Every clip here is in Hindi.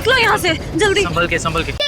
निकलो यहाँ से जल्दी। संभल के संभल के।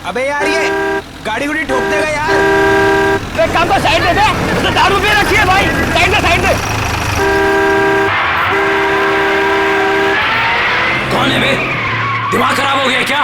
अबे यार ये गाड़ी गुड़ी ठोक देगा यार। एक काम को साइड दे दे, उसने दारू पी रखी है भाई। साइड दे। कौन है बे? दिमाग खराब हो गया क्या?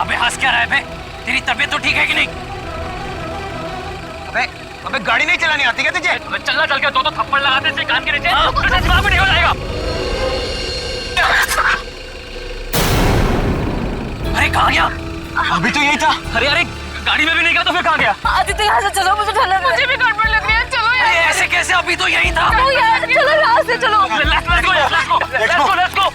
अबे हंस क्या रहा है बे? तेरी तबीयत तो ठीक है कि नहीं? अबे गाड़ी नहीं चलानी आती क्या तुझे? अबे चलना चल के दो थप्पड़ लगाते थे कान के नीचे, तुझे दिमाग में नहीं हो जाएगा। अरे कहाँ गया? अभी तो यही था। अरे गाड़ी में भी नहीं गया तो फिर कहाँ गया? आदित्य यहाँ से चलो, मुझे डर लग रहा है। मुझे भी गड़बड़ लग रही है। चलो यार। अरे ऐसे कैसे? अभी तो यही था। चलो यार, चलो यहाँ से चलो। Let's go।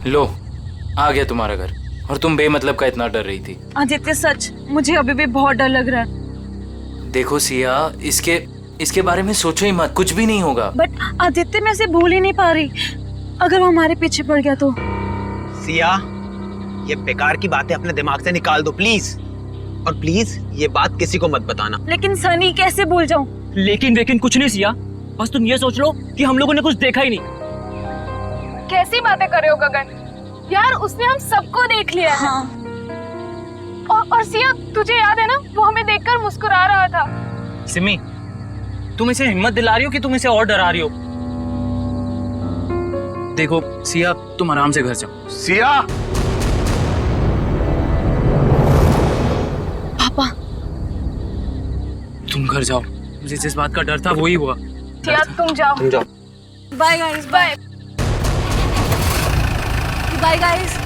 लो आ गया तुम्हारा घर, और तुम बेमतलब का इतना डर रही थी। आदित्य सच, मुझे अभी भी बहुत डर लग रहा है। देखो सिया, इसके बारे में सोचो ही मत, कुछ भी नहीं होगा। बट आदित्य मैं इसे भूल ही नहीं पा रही। अगर वो हमारे पीछे पड़ गया तो? सिया, ये बेकार की बातें अपने दिमाग से निकाल दो प्लीज, और प्लीज ये बात किसी को मत बताना। लेकिन सनी कैसे भूल जाऊं? लेकिन कुछ नहीं सिया, बस तुम ये सोच लो कि हम लोगों ने कुछ देखा ही नहीं। कैसी बातें कर रहे हो गगन? यार उसने हम सबको देख लिया है। हाँ। और सिया, तुझे याद है ना, वो हमें देखकर मुस्कुरा रहा था। सिमी, तुम इसे हिम्मत दिला रही हो कि तुम इसे और डरा रही हो? देखो सिया, तुम आराम से घर जाओ। सिया! पापा, तुम घर जाओ, मुझे जिस बात का डर था वही हुआ। सिया तुम जाओ। Bye guys, bye bye guys.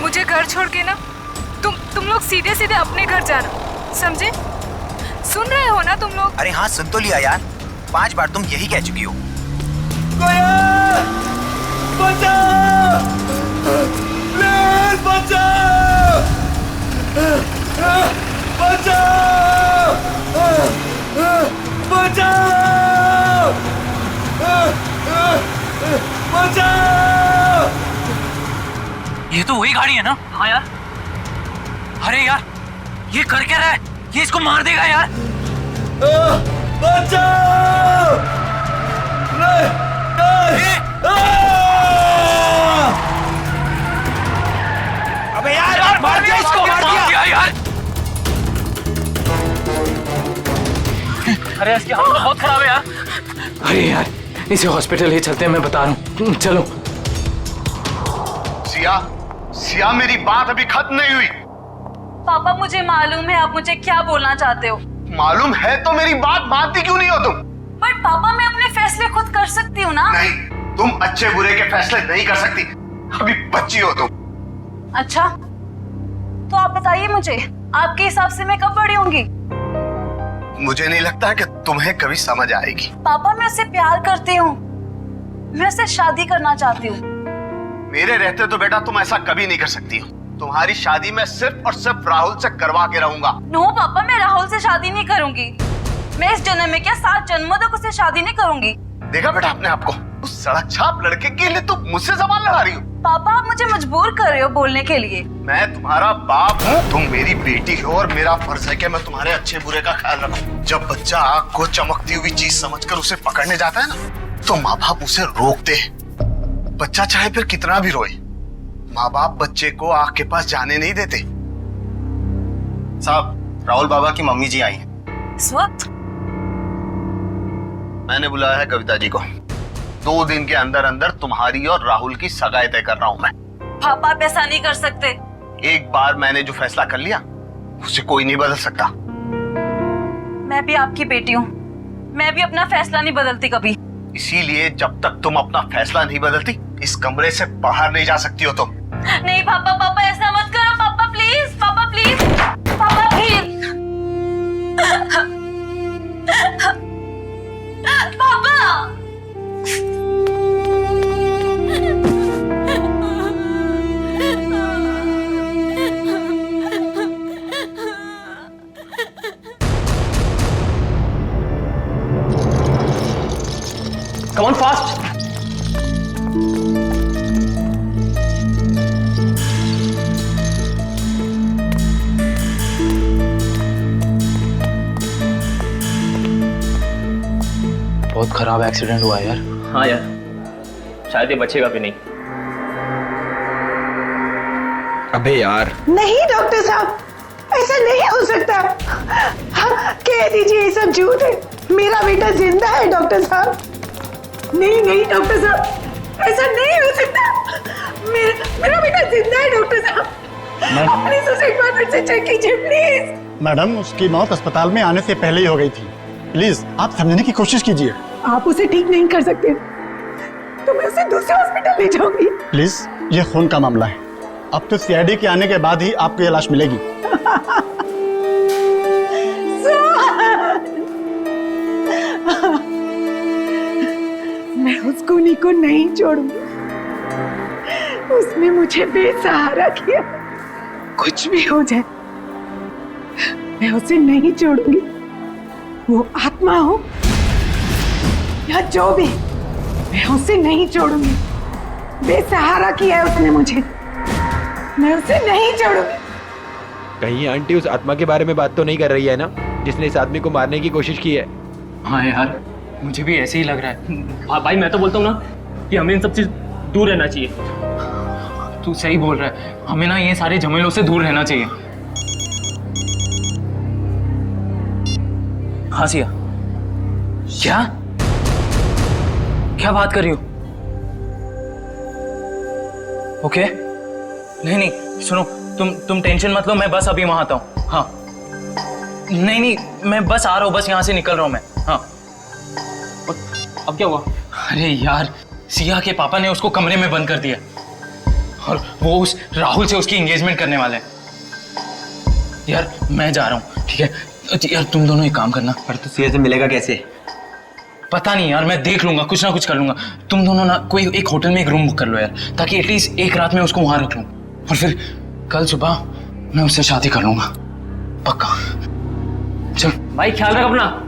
मुझे घर छोड़ के ना तुम लोग सीधे सीधे अपने घर जाना, समझे? सुन रहे हो ना तुम लोग? अरे हाँ सुन तो लिया यार, 5 बार तुम यही कह चुकी हो। ये तो वही गाड़ी है ना? हाँ यार। अरे यार, ये कर क्या रहा है? ये इसको मार देगा यार। अबे यार मार दिया इसको, मार दिया यार। अरे इसकी हालत बहुत खराब है यार। अरे यार, इसे हॉस्पिटल ले चलते हैं, मैं बता रहा हूँ। चलो। सिया, मेरी बात अभी खत्म नहीं हुई। पापा मुझे मालूम है आप मुझे क्या बोलना चाहते हो। मालूम है तो मेरी बात मानती क्यों नहीं हो तुम? बट पापा मैं अपने फैसले खुद कर सकती हूँ ना। नहीं, तुम अच्छे बुरे के फैसले नहीं कर सकती। अभी बच्ची हो तुम। अच्छा, तो आप बताइए मुझे, आपके हिसाब से मैं कब बड़ी होंगी? मुझे नहीं लगता कि तुम्हें कभी समझ आएगी। पापा, मैं उससे प्यार करती हूँ, मैं उससे शादी करना चाहती हूँ। मेरे रहते तो बेटा तुम ऐसा कभी नहीं कर सकती हो। तुम्हारी शादी मैं सिर्फ और सिर्फ राहुल से करवा के रहूंगा। नो पापा, मैं राहुल से शादी नहीं करूंगी। मैं इस जन्म में क्या 7 जन्मों तक उससे शादी नहीं करूंगी। देखा बेटा अपने आप को, उस सड़क छाप लड़के के लिए तुम मुझसे सवाल लड़ा रही हो। पापा, आप मुझे मजबूर कर रहे हो बोलने के लिए। मैं तुम्हारा बाप हूँ, तुम मेरी बेटी हो और मेरा फर्ज है कि मैं तुम्हारे अच्छे बुरे का ख्याल रखूं। जब बच्चा आग को चमकती हुई चीज समझकर उसे पकड़ने जाता है ना, तो माँ बाप उसे रोकते हैं। बच्चा चाहे फिर कितना भी रोए, माँ बाप बच्चे को आग के पास जाने नहीं देते। साहब, राहुल बाबा की मम्मी जी आई हैं। इस वक्त? मैंने बुलाया है कविता जी को। 2 दिन के अंदर अंदर तुम्हारी और राहुल की सगाई तय कर रहा हूं मैं। पापा, आप ऐसा नहीं कर सकते। एक बार मैंने जो फैसला कर लिया उसे कोई नहीं बदल सकता। मैं भी आपकी बेटी हूँ, मैं भी अपना फैसला नहीं बदलती कभी। इसीलिए जब तक तुम अपना फैसला नहीं बदलती, इस कमरे से बाहर नहीं जा सकती हो तुम। नहीं पापा, पापा ऐसा मत करो। पापा प्लीज, पापा प्लीज, पापा प्लीज, पापा। Come on fast. बहुत खराब एक्सीडेंट हुआ यार। हाँ यार, शायद ये बचेगा भी नहीं। अबे यार, नहीं डॉक्टर साहब, ऐसा नहीं हो सकता। हाँ, कह दीजिए ये सब झूठ है। मेरा बेटा जिंदा है डॉक्टर साहब। नहीं नहीं डॉक्टर साहब, ऐसा नहीं हो सकता। मेरा बेटा जिंदा है डॉक्टर साहब। प्लीज उसे एक बार फिर से चेक कीजिए प्लीज। मैडम, उसकी मौत अस्पताल में आने से पहले ही हो गई थी। प्लीज आप समझने की कोशिश कीजिए। आप उसे ठीक नहीं कर सकते तो मैं उसे दूसरे हॉस्पिटल ले जाऊंगी। प्लीज, ये खून का मामला है। अब तो सीआईडी के आने के बाद ही आपको ये लाश मिलेगी। मैं उस खूनी को नहीं छोड़ूंगी। उसने मुझे बेसहारा किया। कुछ भी हो जाए, मैं उसे नहीं छोड़ूंगी। वो आत्मा हो या जो भी, मैं उसे नहीं छोड़ूंगी। बेसहारा किया है उसने मुझे, मैं उसे नहीं छोड़ूंगी। कहीं आंटी उस आत्मा के बारे में बात तो नहीं कर रही है ना, जिसने इस आदमी को मारने की कोशिश की है? हाँ यार, मुझे भी ऐसे ही लग रहा है। भाई मैं तो बोलता हूँ ना कि हमें इन सब चीज दूर रहना चाहिए। तू सही बोल रहा है, हमें ना ये सारे झमेलों से दूर रहना चाहिए। हाँ सिया, क्या क्या बात कर रही हो? ओके, नहीं नहीं सुनो, तुम टेंशन मत लो, मैं बस अभी वहां आता हूँ। हाँ नहीं नहीं, मैं बस आ रहा हूँ, बस यहाँ से निकल रहा हूँ मैं। हाँ अब क्या हुआ? अरे यार, सिया के पापा ने उसको कमरे में बंद कर दिया और वो उस राहुल से उसकी एंगेजमेंट करने वाले हैं। यार मैं जा रहा हूँ, ठीक है? यार तुम दोनों एक काम करना। पर तो सिया से मिलेगा कैसे? पता नहीं यार, मैं देख लूंगा, कुछ ना कुछ कर लूंगा। तुम दोनों ना कोई एक होटल में एक रूम बुक कर लो यार, ताकि एटलीस्ट एक रात में उसको वहां रख लूं और फिर कल सुबह मैं उससे शादी कर लूंगा, पक्का। चल भाई ख्याल रख अपना।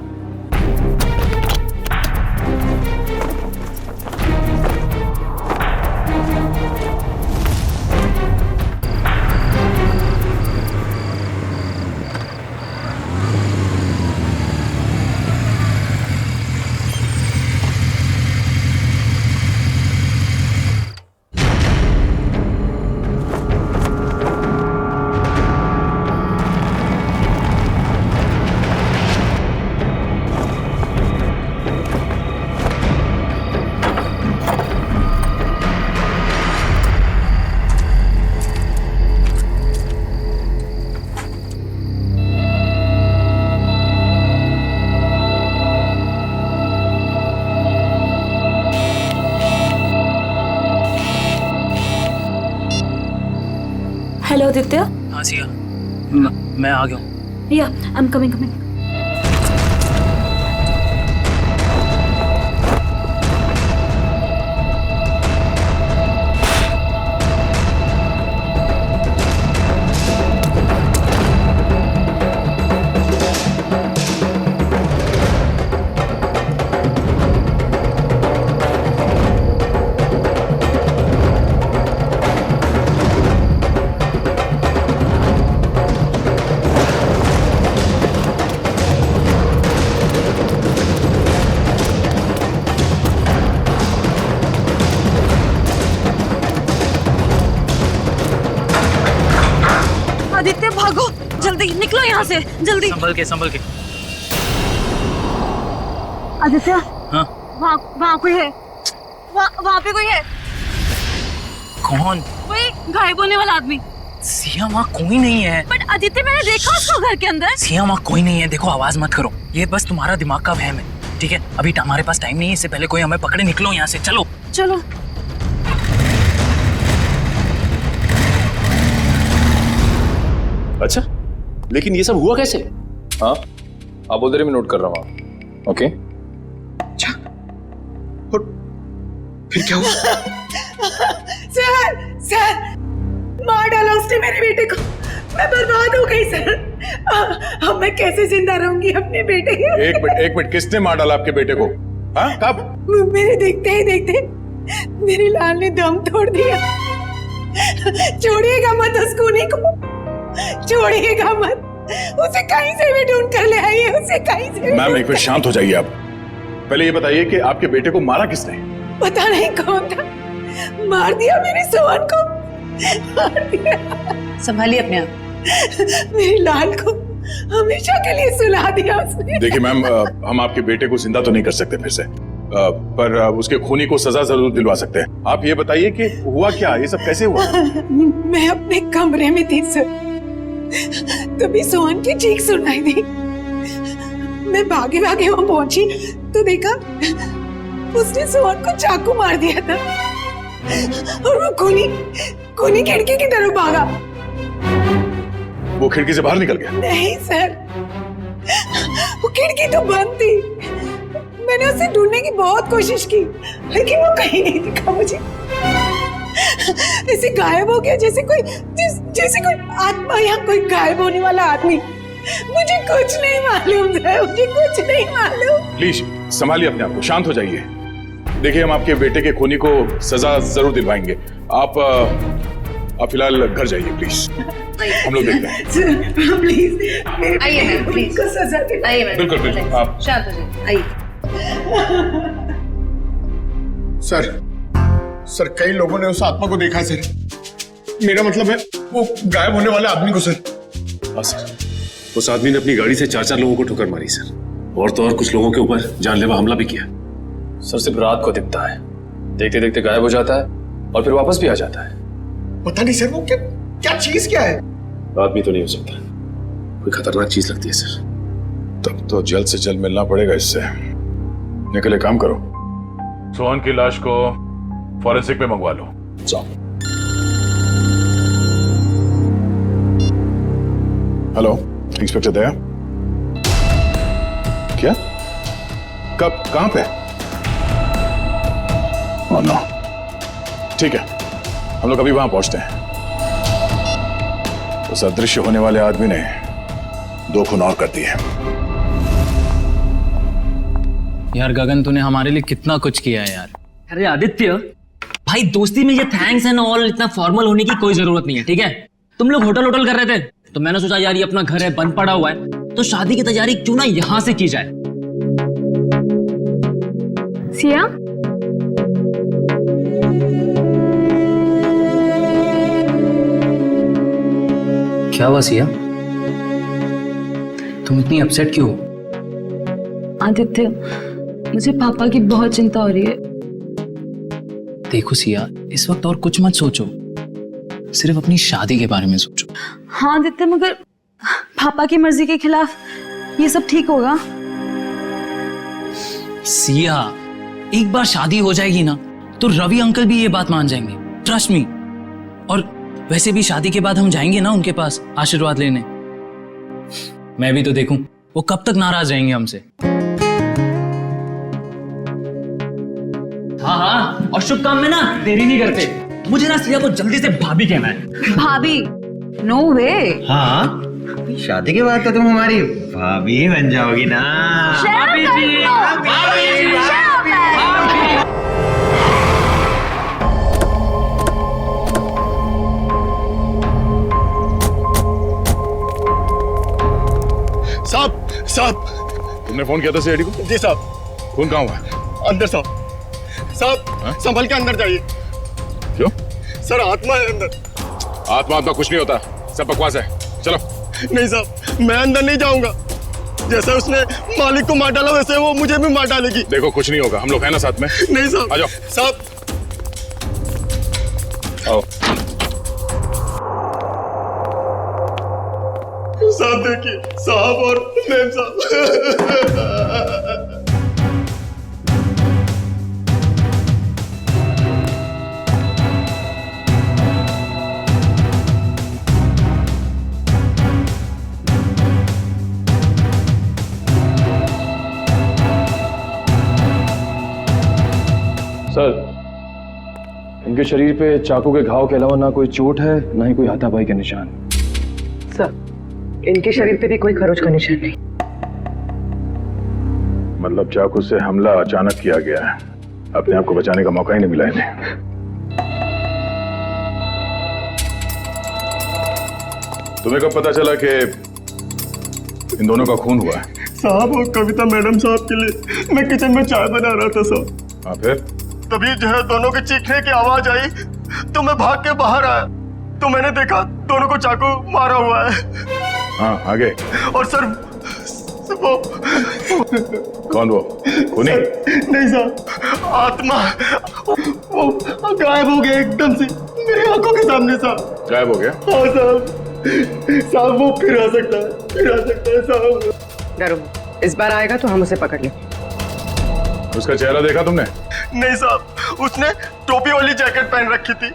हेलो आदित्य। हाँ सिया, मैं आ गया हूँ। या आई एम कमिंग। आदित्य भागो, जल्दी निकलो यहाँ से, जल्दी। संभल के। आदित्य, हाँ? वहाँ कोई है, वहाँ पे कोई है। कौन? वही गायब होने वाला आदमी। सिया वहाँ कोई नहीं है। बट आदित्य मैंने देखा उसको घर के अंदर। सिया वहाँ कोई नहीं है। देखो आवाज मत करो, ये बस तुम्हारा दिमाग का वहम है, ठीक है? अभी हमारे पास टाइम नहीं है, इससे पहले कोई हमें पकड़े। निकलो यहाँ से, चलो। चलो। अच्छा, लेकिन ये सब हुआ कैसे? हाँ, आप बोल रहे, मैं नोट कर रहा हूँ। ओके। अच्छा, और फिर क्या हुआ? सर मार डाला उसने मेरे बेटे को। मैं बर्बाद हो गई सर। अब मैं कैसे जिंदा रहूंगी अपने बेटे के? एक मिनट, किसने मार डाला आपके बेटे को? हाँ, कब? मेरे देखते ही देखते मेरे लाल ने दम तोड़ दिया। छोड़िएगा मत उस खूनी को, छोड़िएगा मत। उसे कहीं से भी ढूंढ कर ले आइए, उसे कहीं से। मैम एक मिनट शांत हो जाइए आप। पहले ये बताइए कि आपके बेटे को मारा किसने? पता नहीं कौन था, मार दिया मेरे सोहन को, मार दिया। संभालिए अपने आप। मेरे लाल को हमेशा के लिए सुला दिया उसने। देखिए मैम, हम आपके बेटे को जिंदा तो नहीं कर सकते फिर से, पर उसके खूनी को सजा जरूर दिलवा सकते हैं। आप ये बताइए कि हुआ क्या, ये सब कैसे हुआ? मैं अपने कमरे में थी सर, तभी सोहन की चीख सुनाई दी। मैं भागे भागे वहां पहुंची तो देखा उसने सोहन को चाकू मार दिया था और वो खूनी खिड़की की तरफ भागा। वो खिड़की से बाहर निकल गया? नहीं सर, वो खिड़की तो बंद थी। मैंने उसे ढूंढने की बहुत कोशिश की, लेकिन वो कहीं नहीं दिखा मुझे। ऐसे गायब हो गया जैसे कोई आत्मा या कोई गायब होने वाला आदमी। मुझे कुछ नहीं मालूम है, मुझे कुछ नहीं मालूम। प्लीज संभालिए अपने आप को, शांत हो जाइए। देखिए हम आपके बेटे के खूनी को सजा जरूर दिलवाएंगे। आप फिलहाल घर जाइए प्लीज, हम लोग देखते हैं। प्लीज आइए प्लीज को सजा दिलाइए। बिल्कुल आप शांत हो जाइए, आइए। सर कई लोगों ने उस आत्मा को देखा है सर। मेरा मतलब है वो गायब होने वाले आदमी को सर। हाँ सर, उस आदमी ने अपनी गाड़ी से 4 लोगों को ठोकर मारी सर, और तो और कुछ लोगों के ऊपर जानलेवा हमला भी किया। सर सिर्फ रात को दिखता है, देखते देखते गायब हो जाता है और फिर वापस भी आ जाता है। पता नहीं सर वो क्या चीज क्या है? आदमी तो नहीं हो सकता, कोई खतरनाक चीज लगती है सर। तब तो जल्द से जल्द मिलना पड़ेगा इससे। निकले काम करो, सोहन की लाश को फॉरेंसिक में मंगवा लो। जाओ। हेलो इंस्पेक्टर दया। क्या? कब, कहां पे? ओह नो, ठीक है, हम लोग अभी वहां पहुंचते हैं। उस अदृश्य होने वाले आदमी ने 2 खून और कर दिए। यार गगन, तूने हमारे लिए कितना कुछ किया है यार। अरे आदित्य भाई, दोस्ती में ये थैंक्स एंड ऑल इतना फॉर्मल होने की कोई जरूरत नहीं है, ठीक है? तुम लोग होटल कर रहे थे तो मैंने सोचा यार ये अपना घर है, बंद पड़ा हुआ है, तो शादी की तैयारी क्यों ना यहां से की जाए। सिया, क्या हुआ सिया? तुम इतनी अपसेट क्यों हो? आदित्य, मुझे पापा की बहुत चिंता हो रही है। देखो सिया, इस वक्त और कुछ मत सोचो, सिर्फ अपनी शादी के बारे में सोचो। हाँ आदित्य, मगर पापा की मर्जी के खिलाफ ये सब ठीक होगा? सिया, एक बार शादी हो जाएगी ना तो रवि अंकल भी ये बात मान जाएंगे, ट्रस्ट मी। और वैसे भी शादी के बाद हम जाएंगे ना उनके पास आशीर्वाद लेने। मैं भी तो देखूं वो कब तक नाराज रहेंगे हमसे। हाँ हाँ, और शुभ काम में ना देरी नहीं करते। मुझे ना सिया को जल्दी से भाभी कहना है। भाभी? नो वे। हाँ, शादी के बाद तो तुम हमारी भाभी ही बन जाओगी ना। साहब साहब, तुमने फोन किया था सीआईडी को? जी साहब। खून कहाँ हुआ? अंदर साहब। साहब संभल के अंदर जाइए। क्यों? सर आत्मा है अंदर। आत्मा आत्मा कुछ नहीं होता, सब बकवास है। चलो। नहीं साहब, मैं अंदर नहीं जाऊंगा। जैसे उसने मालिक को मार डाला वैसे वो मुझे भी मार डालेगी। देखो कुछ नहीं होगा, हम लोग हैं ना साथ में। नहीं साहब। आ जाओ। साहब आओ। साहब देखिए, साहब और मैम साहब। सर, इनके शरीर पे चाकू के घाव के अलावा ना कोई चोट है ना ही कोई हाथापाई के निशान। सर, इनके शरीर पे भी कोई खरोच का निशान नहीं। मतलब चाकू से हमला अचानक किया गया है, अपने आप को बचाने का मौका ही नहीं मिला इन्हें। तुम्हें कब पता चला कि इन दोनों का खून हुआ है? साहब और कविता मैडम साहब के लिए मैं किचन में चाय बना रहा था साहब। हाँ फिर? तभी जो है दोनों के चीखने की आवाज आई तो मैं भाग के बाहर आया तो मैंने देखा दोनों को चाकू मारा हुआ है। हाँ आगे। और सर वो कौन वो? खूनी? नहीं साहब, आत्मा वो गायब हो गया एकदम से मेरी आंखों के सामने साहब। गायब हो गया? हाँ साहब। साहब वो फिर आ सकता है साहब। डरो, इस बार आएगा तो हम उसे पकड़ लेंगे। उसका चेहरा देखा तुमने? नहीं साहब, उसने टोपी वाली जैकेट पहन रखी थी,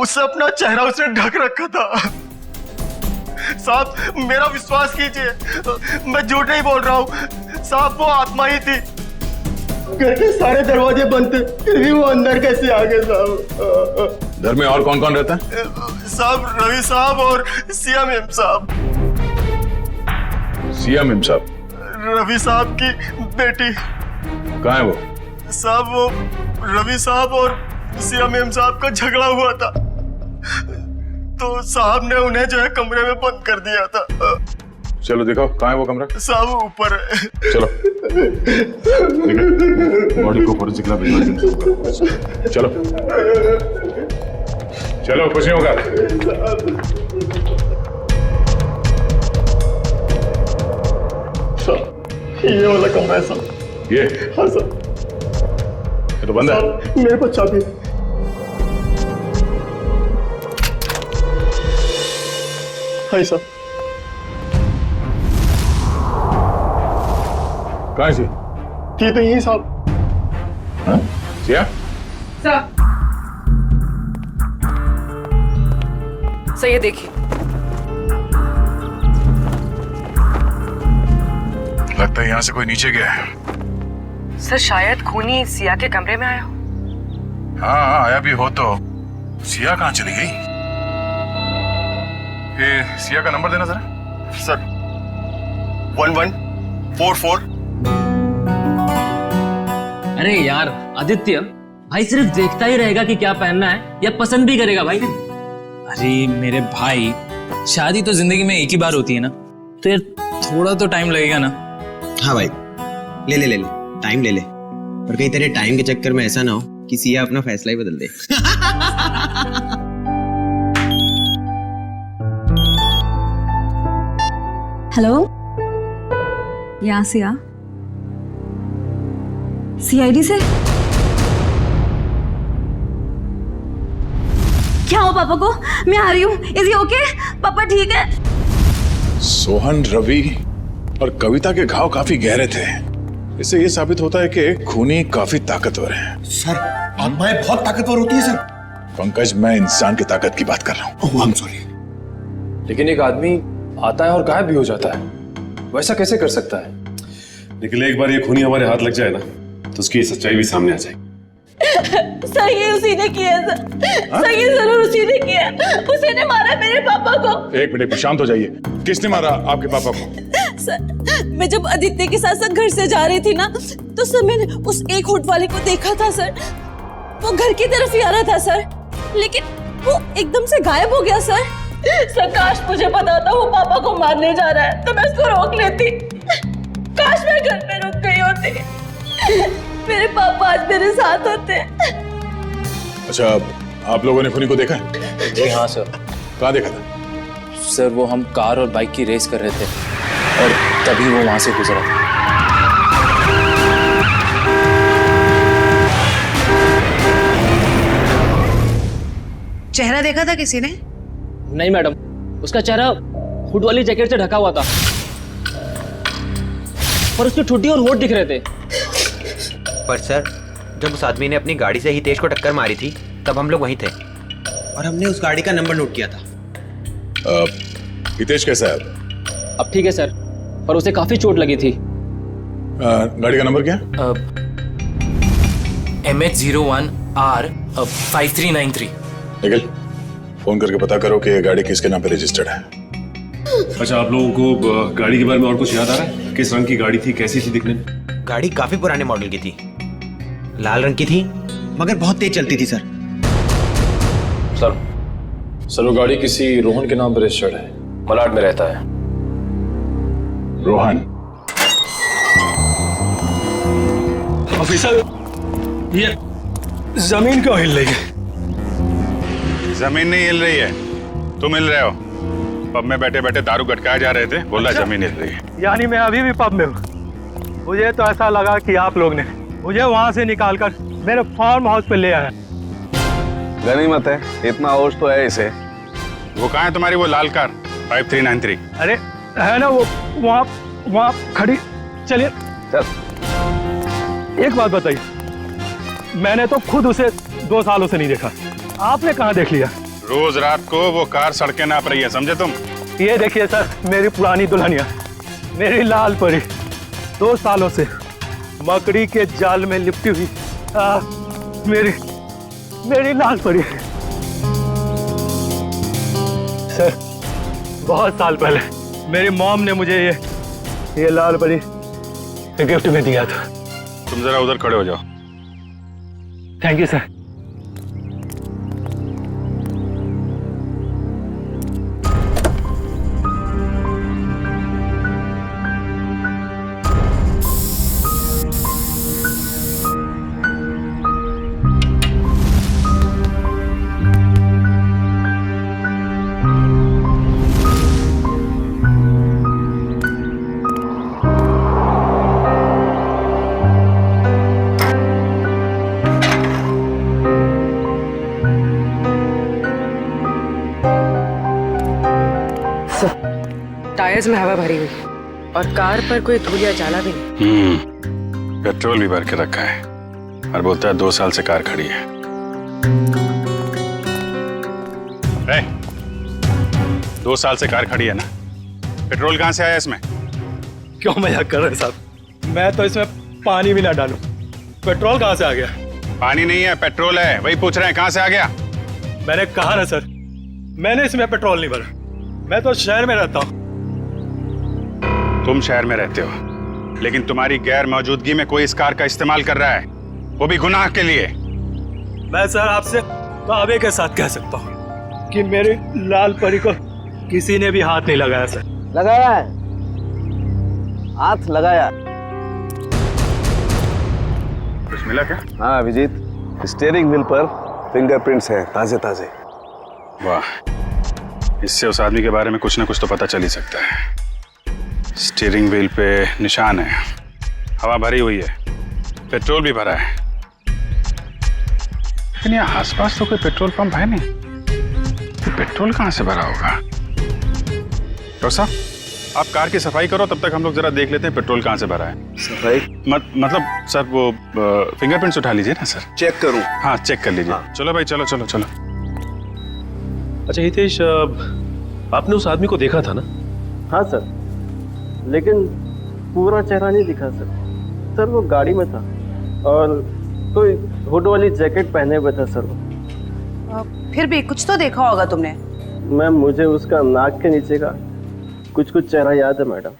उससे अपना चेहरा उसने ढक रखा था। साहब मेरा विश्वास कीजिए, मैं झूठ नहीं बोल रहा हूँ साहब, वो आत्मा ही थी। घर के सारे दरवाजे बंद थे फिर भी वो अंदर कैसे आ गए साहब? घर में और कौन कौन रहता है? साहब रवि साहब और सिया मैम साहब। सिया मैम साहब? रवि साहब की बेटी। कहाँ है वो? साहब वो रवि साहब और सिया मैम साहब का झगड़ा हुआ था तो साहब ने उन्हें जो है कमरे में बंद कर दिया था। चलो दिखाओ कहाँ है वो कमरा। साहब ऊपर है। चलो बॉडी को फोरेंसिक लैब भिजवा दो। चलो चलो, कुछ नहीं होगा। ये वाला कमरा है साहब। ये? हाँ सर। ये तो बंद है। मेरे पास चाबी है। हाँ सर। कहाँ है सी? थी तो यही साहब। हाँ? सिया? सर ये देखिए। लगता है यहाँ से कोई नीचे गया है। सर शायद खूनी सिया के कमरे में आया हो। हाँ आया भी हो तो सिया कहाँ चली गई? ये सिया का नंबर देना जरा। सर 1144। अरे यार आदित्य, भाई सिर्फ देखता ही रहेगा कि क्या पहनना है या पसंद भी करेगा भाई? अरे मेरे भाई, शादी तो जिंदगी में एक ही बार होती है ना, तो यार थोड़ा तो टाइम लगेगा ना। हाँ भाई, ले ले ले ले, टाइम ले ले, और कहीं तेरे टाइम के चक्कर में ऐसा ना हो कि सिया अपना फैसला ही बदल दे। हेलो, यहाँ सिया, सीआईडी से क्या हो पापा को? मैं आ रही हूँ। Is he okay? पापा ठीक है? सोहन, रवि और कविता के घाव काफी गहरे थे। इससे ये साबित होता है कि खूनी काफी ताकतवर है। सर आत्माएं बहुत ताकतवर होती है सर। पंकज, मैं इंसान की ताकत की बात कर रहा हूँ। I am sorry. लेकिन एक आदमी आता है और गायब भी हो जाता है, वैसा कैसे कर सकता है? लेकिन एक बार ये खूनी हमारे हाथ लग जाए ना, तो उसकी सच्चाई भी सामने आ जाएगी। सर ये उसी ने किया सर ये जरूर उसी ने किया। उसी ने मारा मेरे पापा को। एक मिनट, शांत हो जाइए। किसने मारा आपके पापा को? सर मैं जब आदित्य के साथ घर से जा रही थी ना, तो सर मैंने उस एक होट वाले को देखा था सर। वो घर की तरफ ही आ रहा था सर, लेकिन वो एकदम से गायब हो गया सर। काश मुझे पता था वो पापा को मारने जा रहा है, तो मैं उसको रोक लेती। काश मैं घर पे रुक गई होती, मेरे पापा आज मेरे साथ होते। अच्छा, आप लोगों ने खूनी को देखा है? जी हाँ सर। कहाँ देखा था? सर वो हम कार और बाइक की रेस कर रहे थे और तभी वो वहां से गुजरा था। चेहरा देखा था किसी ने? नहीं मैडम, उसका चेहरा हुड वाली जैकेट से ढका हुआ था और उसकी ठुड्डी और होठ दिख रहे थे। पर सर, जब उस आदमी ने अपनी गाड़ी से हितेश को टक्कर मारी थी, तब हम लोग वहीं थे और हमने उस गाड़ी का नंबर नोट किया था। हितेश कैसा है? अब ठीक है सर, पर उसे काफी चोट लगी थी। गाड़ी का नंबर क्या? MH01R5393। निखिल, फोन करके पता करो कि ये गाड़ी किसके नाम पे रजिस्टर्ड है। अच्छा, आप लोगों को गाड़ी के बारे में और कुछ याद आ रहा है? किस रंग की गाड़ी थी, कैसी थी दिखने में? गाड़ी काफी पुराने मॉडल की थी, लाल रंग की थी, मगर बहुत तेज चलती थी सर। सर वो गाड़ी किसी रोहन के नाम पर रजिस्टर्ड है, मलाड में रहता है। रोहन? ऑफिसर, ये जमीन क्यों हिल रही है? जमीन नहीं हिल रही है, तुम हिल रहे हो। पब में बैठे बैठे दारू गटकाए जा रहे थे, बोला जमीन हिल रही है। यानी मैं अभी भी पब में हूँ। मुझे तो ऐसा लगा कि आप लोग ने मुझे वहाँ से निकालकर मेरे फार्म हाउस पे ले आया। गनीमत है, इतना होश तो है इसे। वो कहाँ है तुम्हारी वो लाल कार 5393? अरे है ना वो वहाँ खड़ी। चलिए चल। एक बात बताइए, मैंने तो खुद उसे 2 सालों से नहीं देखा, आपने कहाँ देख लिया? रोज रात को वो कार सड़कें नाप रही है, समझे तुम? ये देखिए सर, मेरी पुरानी दुल्हनिया, मेरी लाल परी, 2 सालों से मकड़ी के जाल में लिपटी हुई मेरी लाल परी। सर, बहुत साल पहले मेरी मॉम ने मुझे ये लाल परी गिफ्ट में दिया था। तुम जरा उधर खड़े हो जाओ। Thank you sir. टायर्स में हवा भरी हुई और कार पर कोई धूल या जाला भी नहीं। पेट्रोल भी भर के रखा है और बोलता है 2 साल से कार खड़ी है। 2 साल से कार खड़ी है ना, पेट्रोल कहाँ से आया इसमें? क्यों मजाक कर रहे हैं साहब? मैं तो इसमें पानी भी ना डालूं, पेट्रोल कहाँ से आ गया? पानी नहीं है, पेट्रोल है, वही पूछ रहे हैं कहाँ से आ गया। मैंने कहा ना सर, मैंने इसमें पेट्रोल नहीं भरा। मैं तो शहर में रहता हूँ। तुम शहर में रहते हो, लेकिन तुम्हारी गैर मौजूदगी में कोई इस कार का इस्तेमाल कर रहा है, वो भी गुनाह के लिए। मैं सर आपसे दावे के साथ कह सकता हूँ कि मेरी लाल परी को किसी ने भी हाथ नहीं लगाया सर। लगाया है, हाथ लगाया। कुछ मिला क्या? हाँ अभिजीत, स्टीयरिंग व्हील पर फिंगरप्रिंट्स हैं, ताजे ताजे। वाह, इससे उस आदमी के बारे में कुछ ना कुछ तो पता चल ही सकता है। स्टीयरिंग व्हील पे निशान है, हवा भरी हुई है, पेट्रोल भी भरा है, लेकिन यहाँ आसपास तो कोई पेट्रोल पंप है नहीं। तो पेट्रोल कहाँ से भरा होगा? डॉक्टर साहब, आप कार की सफाई करो, तब तक हम लोग जरा देख लेते हैं पेट्रोल कहाँ से भरा है। सफाई मतलब सर वो फिंगरप्रिंट्स उठा लीजिए ना सर। चेक करूं? हाँ चेक कर लीजिए। चलो भाई चलो चलो चलो। अच्छा हितेश, आपने उस आदमी को देखा था ना? हाँ सर, लेकिन पूरा चेहरा नहीं दिखा सर। सर वो गाड़ी में था और कोई हुड वाली जैकेट पहने हुए था सर वो। फिर भी कुछ तो देखा होगा तुमने। मैम मुझे उसका नाक के नीचे का कुछ चेहरा याद है मैडम।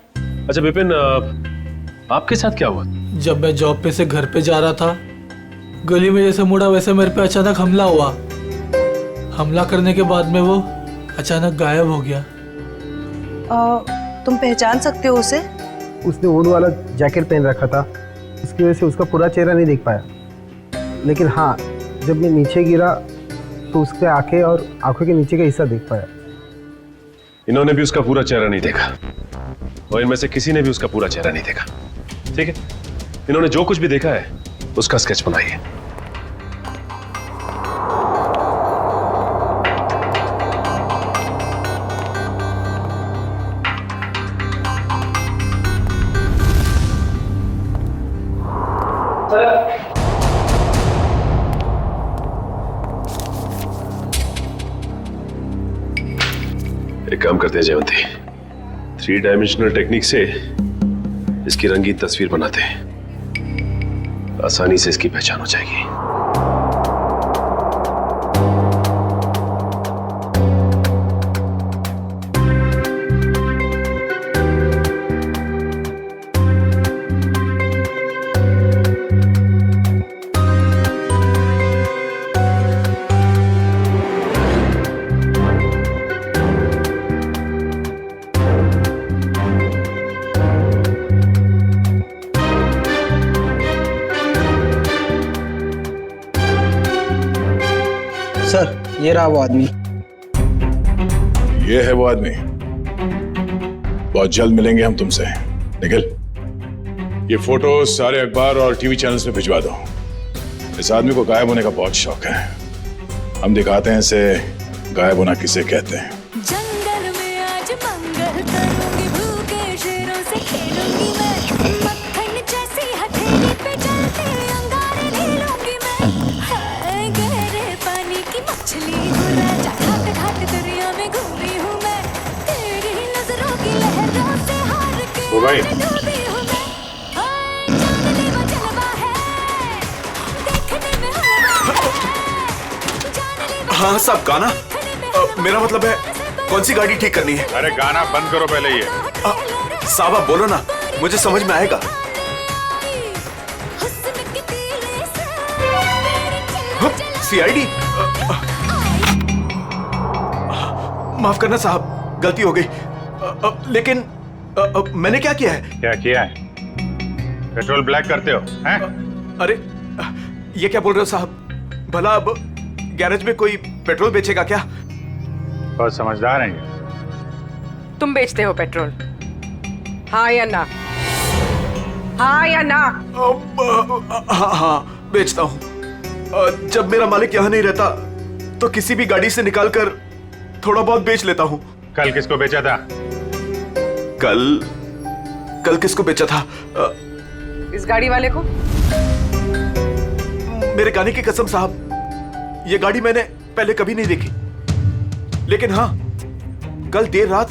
अच्छा विपिन, आपके साथ क्या हुआ? जब मैं जॉब पे से घर पे जा रहा था, गली में जैसे मुड़ा वैसे मेरे पे अचानक हमला हुआ। हमला करने के बाद में वो अचानक गायब हो गया। तुम पहचान सकते हो उसे? उसने हुड वाला जैकेट पहन रखा था, इसकी वजह से उसका पूरा चेहरा नहीं देख पाया। लेकिन हाँ, जब मैं नीचे गिरा तो उसके आंखें और आंखों के नीचे का हिस्सा देख पाया। इन्होंने भी उसका पूरा चेहरा नहीं देखा और इनमें से किसी ने भी उसका पूरा चेहरा नहीं देखा। ठीक है, इन्होंने जो कुछ भी देखा है उसका स्केच बनाइए। एक काम करते हैं जयवंती, 3 डायमेंशनल टेक्निक से इसकी रंगीन तस्वीर बनाते हैं, आसानी से इसकी पहचान हो जाएगी। सर ये रहा वो आदमी। ये है वो आदमी। बहुत जल्द मिलेंगे हम तुमसे। निखिल, ये फोटो सारे अखबार और टीवी चैनल्स में भिजवा दो। इस आदमी को गायब होने का बहुत शौक है। हम दिखाते हैं इसे गायब होना किसे कहते हैं। जंगल में आज मंगल करूंगी, भूखे शेरों से खेलूंगी मैं, मक्खन जैसी हथेली पे चलते अंगारे ले लूंगी मैं। हाय गहरे पानी की मछली हूँ राजा, घाट घाट दरिया में घूमी हूँ मैं, तेरी नजरों की लहरों से हार के डूबी हूँ मैं। हाय जंगली वो जलवा है, देखने में हवा है। हाँ साहब, गाना मेरा मतलब है कौन सी गाड़ी ठीक करनी है? अरे गाना बंद करो पहले ये। साहब आप बोलो ना, मुझे समझ में आएगा। सीआईडी, माफ करना साहब, गलती हो गई। लेकिन मैंने क्या किया है? क्या किया है? पेट्रोल ब्लैक करते हो हैं? अरे ये क्या बोल रहे हो साहब? भला अब गैरेज में कोई पेट्रोल बेचेगा क्या? बहुत समझदार हैं ये। तुम बेचते हो पेट्रोल, हाँ या ना? हाँ या ना? हाँ हाँ बेचता हूँ। जब मेरा मालिक यहाँ नहीं रहता तो किसी भी गाड़ी से निकालकर थोड़ा बहुत बेच लेता हूँ। कल किसको बेचा था? कल किसको बेचा था? इस गाड़ी वाले को। मेरे गाने की कसम साहब, ये गाड़ी मैंने पहले कभी नहीं देखी। लेकिन हाँ, कल देर रात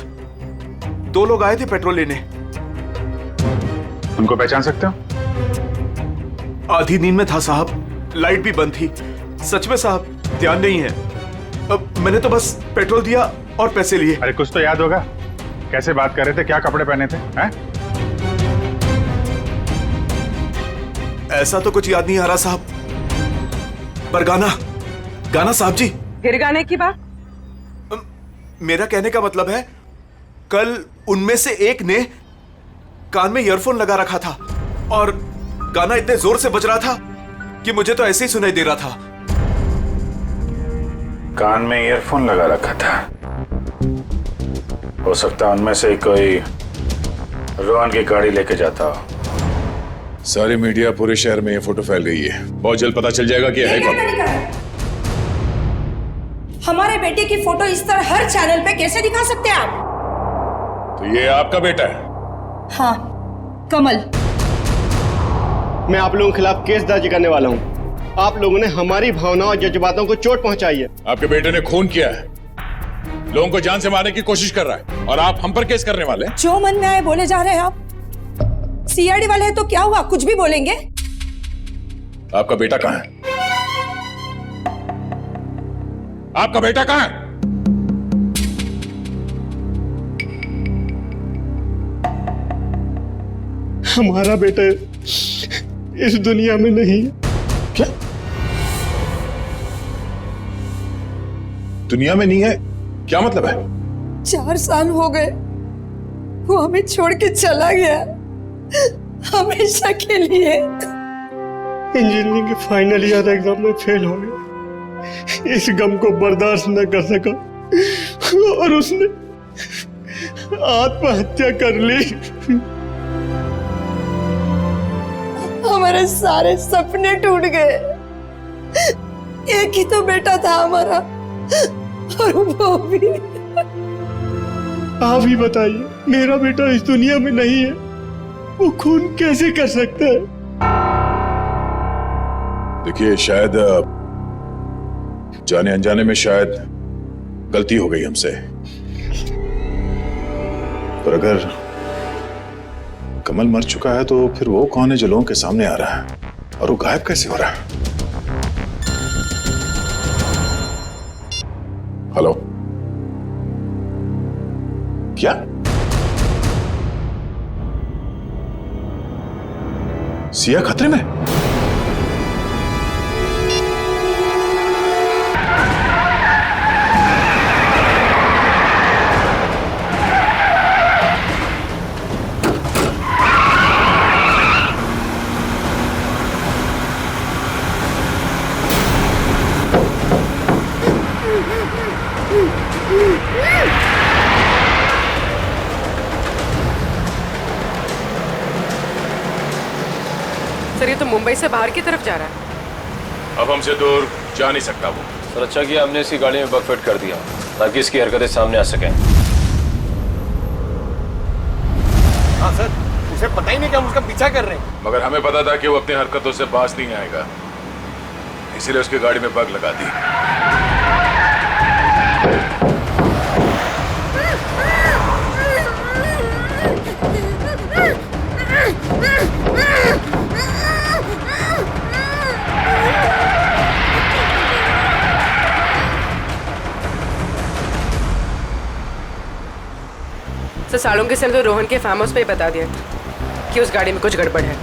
2 लोग आए थे पेट्रोल लेने। उनको पहचान सकते हो? आधी नींद में था साहब, लाइट भी बंद थी। सच में साहब ध्यान नहीं है। अब मैंने तो बस पेट्रोल दिया और पैसे लिए। अरे कुछ तो याद होगा, कैसे बात कर रहे थे, क्या कपड़े पहने थे हैं? ऐसा तो कुछ याद नहीं आ रहा साहब, पर गाना साहब जी। फिर गाने की बात? मेरा कहने का मतलब है, कल उनमें से एक ने कान में ईयरफोन लगा रखा था और गाना इतने जोर से बज रहा था कि मुझे तो ऐसे ही सुनाई दे रहा था। कान में ईयरफोन लगा रखा था? हो सकता है उनमें से कोई रोहन की गाड़ी लेके जाता हो। सारी मीडिया पूरे शहर में ये फोटो फैल गई है। बहुत जल्द पता चल जाएगा कि है कौन। हमारे बेटे की फोटो इस तरह हर चैनल पे कैसे दिखा सकते हैं आप? तो ये आपका बेटा है? हाँ, कमल। मैं आप लोगों के खिलाफ केस दर्ज करने वाला हूँ। आप लोगों ने हमारी भावनाओं और जज्बातों को चोट पहुंचाई है। आपके बेटे ने खून किया है, लोगों को जान से मारने की कोशिश कर रहा है, और आप हम पर केस करने वाले हैं? जो मन में आए बोले जा रहे हैं आप। सीआईडी वाले हैं तो क्या हुआ, कुछ भी बोलेंगे। आपका बेटा कहाँ है? आपका बेटा कहाँ है? हमारा बेटा इस दुनिया में नहीं है। क्या? दुनिया में नहीं है? क्या मतलब है? 4 साल हो गए, वो हमें छोड़ के चला गया, हमेशा के लिए। इंजीनियरिंग के फाइनल ईयर एग्जाम में फेल हो गया। इस गम को बर्दाश्त न कर सका और उसने आत्महत्या कर ली। हमारे सारे सपने टूट गए। एक ही तो बेटा था हमारा, और वो भी। आप ही बताइए, मेरा बेटा इस दुनिया में नहीं है, वो खून कैसे कर सकता है? देखिए, शायद जाने अनजाने में शायद गलती हो गई हमसे, पर अगर कमल मर चुका है तो फिर वो कौन है जो लोगों के सामने आ रहा है, और वो गायब कैसे हो रहा है? हेलो, क्या? सिया खतरे में? सर ये तो मुंबई से बाहर की तरफ जा रहा है। अब हमसे दूर जा नहीं सकता वो। सर अच्छा किया हमने इसकी गाड़ी में बग फिट कर दिया ताकि इसकी हरकतें सामने आ सकें। हाँ सर, उसे पता ही नहीं कि हम उसका पीछा कर रहे हैं। मगर हमें पता था कि वो अपनी हरकतों से बाज नहीं आएगा, इसीलिए उसकी गाड़ी में बग लगा दी। सर सालुंके से तो रोहन के फार्म हाउस पे ही बता दिया कि उस गाड़ी में कुछ गड़बड़ है।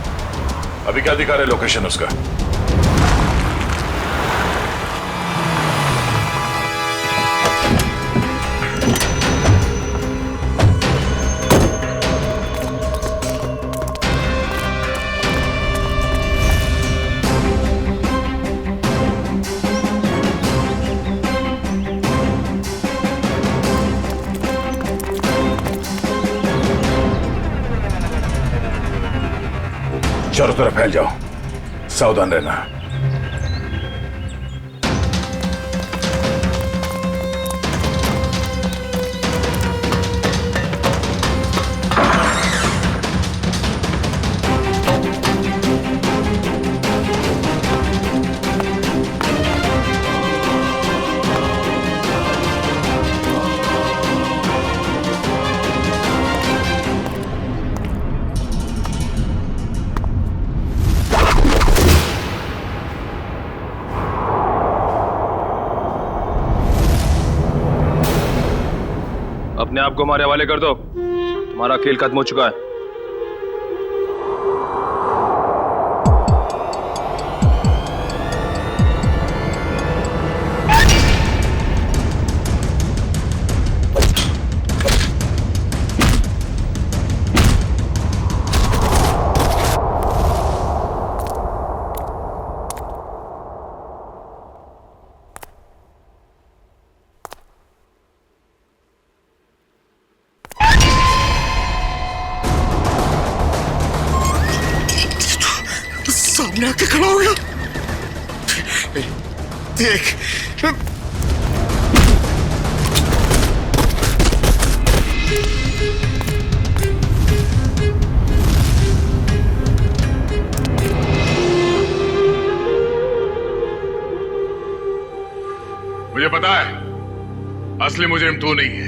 अभी क्या दिखा रहे लोकेशन उसका? चारों तरफ फैल जाओ, सावधान रहना। अपने आप को हमारे हवाले कर दो, तुम्हारा खेल खत्म हो चुका है। सामने आके खड़ा हो गया। देख, मुझे पता है असली मुजरिम तू नहीं है।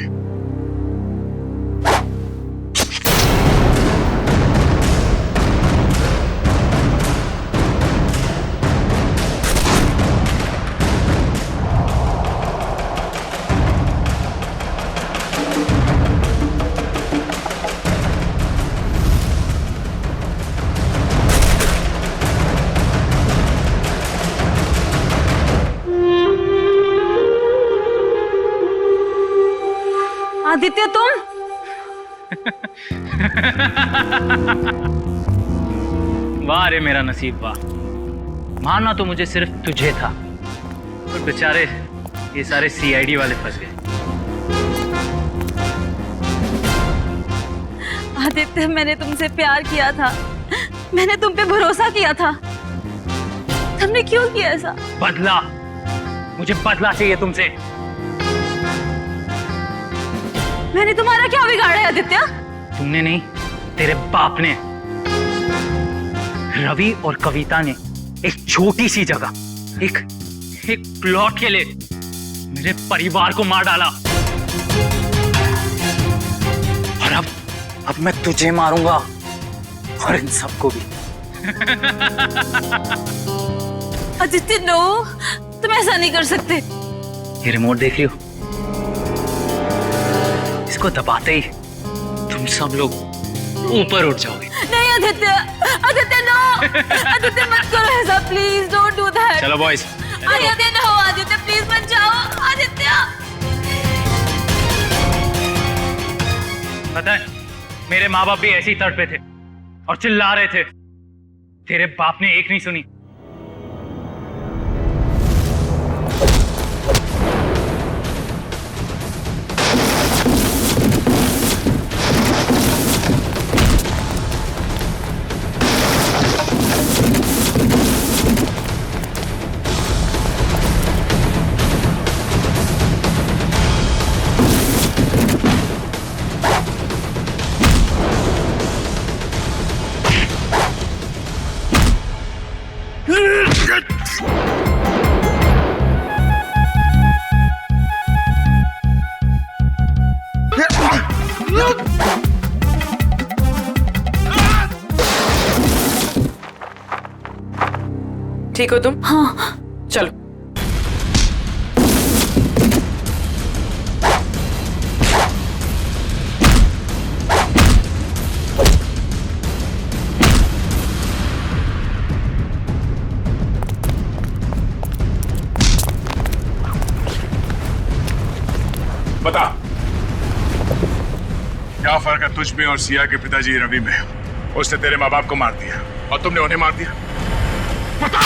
आदित्य तुम वाह रे मेरा नसीब वाह। मानना तो मुझे सिर्फ तुझे था, और बेचारे ये सारे सीआईडी वाले फंस गए। आदित्य मैंने तुमसे प्यार किया था, मैंने तुम पे भरोसा किया था, तुमने क्यों किया ऐसा? बदला, मुझे बदला चाहिए तुमसे। मैंने तुम्हारा क्या बिगाड़ा है आदित्य? तुमने नहीं, तेरे बाप ने। रवि और कविता ने एक छोटी सी जगह, एक प्लॉट के लिए मेरे परिवार को मार डाला, और अब मैं तुझे मारूंगा और इन सबको भी। आदित्य नो, तुम ऐसा नहीं कर सकते। ये रिमोट देख रही हो? इसको दबाते ही तुम सब लोग ऊपर उठ जाओगे। नहीं आदित्य, आदित्य नो, आदित्य मत करो ऐसा, प्लीज डोंट डू दैट। चलो boys. Aditya no, Aditya please मत जाओ आदित्य। पता है मेरे माँ बाप भी ऐसी तड़ पे थे और चिल्ला रहे थे, तेरे बाप ने एक नहीं सुनी। ठीक हो तुम? हाँ। चलो। बता क्या फर्क है तुझ में और सिया के पिताजी रवि में? उसने तेरे माँ बाप को मार दिया और तुमने उन्हें मार दिया। बता।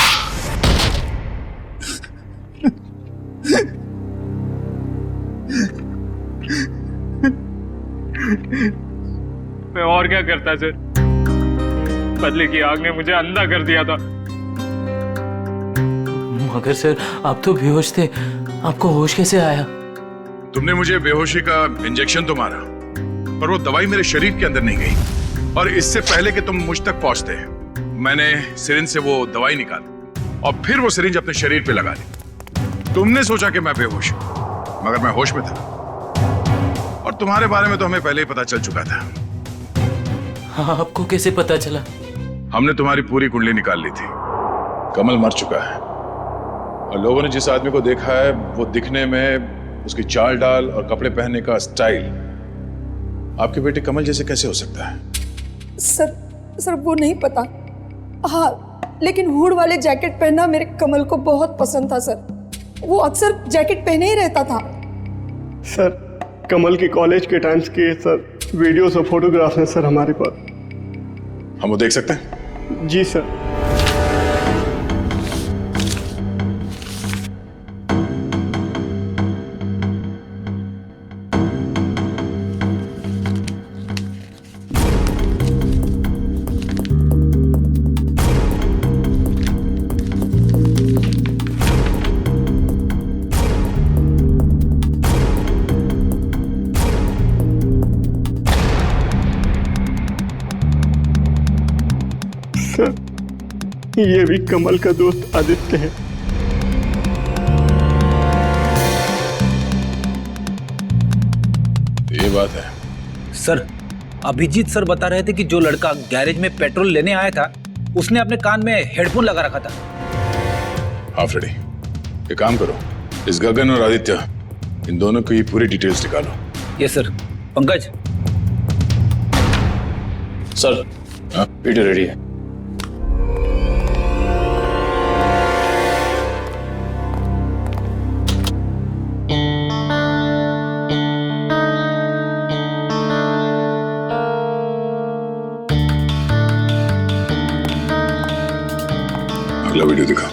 मैं और क्या करता सर? बदले की आग ने मुझे अंधा कर दिया था। मगर सर आप तो बेहोश थे, आपको होश कैसे आया? तुमने मुझे बेहोशी का इंजेक्शन तो मारा, पर वो दवाई मेरे शरीर के अंदर नहीं गई, और इससे पहले कि तुम मुझ तक पहुंचते मैंने सिरिंज से वो दवाई निकाली और फिर वो सिरिंज अपने शरीर पे लगा ली। तुमने सोचा कि मैं बेहोश हूं, मगर मैं होश में था, और तुम्हारे बारे में तो हमें पहले ही पता चल चुका था। हाँ, आपको कैसे पता चला? हमने तुम्हारी पूरी कुंडली निकाल ली थी। कमल मर चुका है, और लोगों ने जिस आदमी को देखा है वो दिखने में, उसकी चाल डाल और कपड़े पहनने का स्टाइल आपके बेटे कमल जैसे कैसे हो सकता है? सर वो नहीं पता। हाँ, लेकिन हुड वाले जैकेट पहनना मेरे कमल को बहुत पसंद था सर। वो अक्सर जैकेट पहने ही रहता था। सर कमल के कॉलेज के टाइम्स के सर वीडियोस और फोटोग्राफ्स हैं सर हमारे पास। हम वो देख सकते हैं? जी सर। ये भी कमल का दोस्त आदित्य है। ये बात है। सर, अभिजीत सर बता रहे थे कि जो लड़का गैरेज में पेट्रोल लेने आया था उसने अपने कान में हेडफोन लगा रखा था। हाँ फ्रेडी, एक काम करो, इस गगन और आदित्य, इन दोनों की पूरी डिटेल्स निकालो। Yes sir. Pankaj. Sir, video ready है। अगला वीडियो दिखा।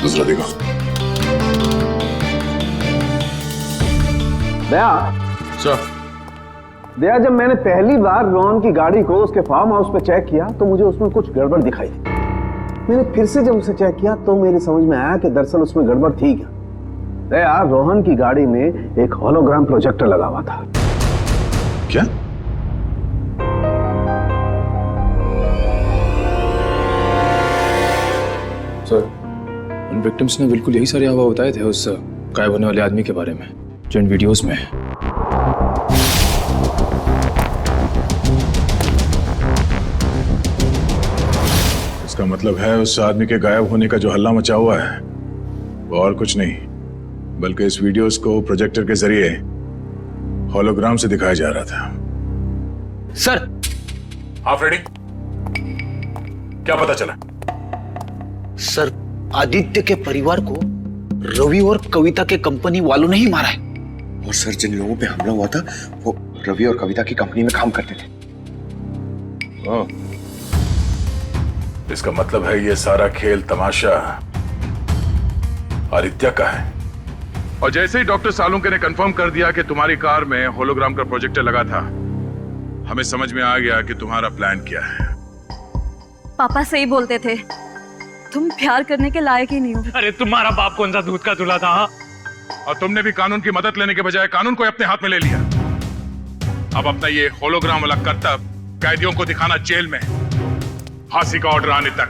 दूसरा दिखा। दया, दया, जब मैंने पहली बार रोहन की गाड़ी को उसके फार्म हाउस पे चेक किया तो मुझे उसमें कुछ गड़बड़ दिखाई दी। मैंने फिर से जब उसे चेक किया तो मेरी समझ में आया कि दरअसल उसमें गड़बड़ थी क्या। दया, रोहन की गाड़ी में एक होलोग्राम प्रोजेक्टर लगा हुआ था। क्या? सर, उन विक्टिम्स ने बिल्कुल यही सारे हवा बताए थे उस गायब होने वाले आदमी के बारे में जो इन वीडियोस में है। इसका मतलब है उस आदमी के गायब होने का जो हल्ला मचा हुआ है वो और कुछ नहीं बल्कि इस वीडियोस को प्रोजेक्टर के जरिए होलोग्राम से दिखाया जा रहा था। सर। हाँ फ्रेडी, क्या पता चला? सर, आदित्य के परिवार को रवि और कविता के कंपनी वालों ने ही मारा है। और सर, जिन लोगों पे हमला हुआ था वो रवि और कविता की कंपनी में काम करते थे। इसका मतलब है ये सारा खेल तमाशा आदित्य का है। और जैसे ही डॉक्टर सालुंके ने कंफर्म कर दिया कि तुम्हारी कार में होलोग्राम का प्रोजेक्टर लगा था, हमें समझ में आ गया कि तुम्हारा प्लान क्या है। पापा सही बोलते थे, तुम प्यार करने के लायक ही नहीं हो। अरे तुम्हारा बाप कौन सा दूध का दूल्हा था? और तुमने भी कानून की मदद लेने के बजाय कानून को अपने हाथ में ले लिया। अब अपना ये होलोग्राम वाला कर्तव्य कैदियों को दिखाना जेल में, फांसी का ऑर्डर आने तक।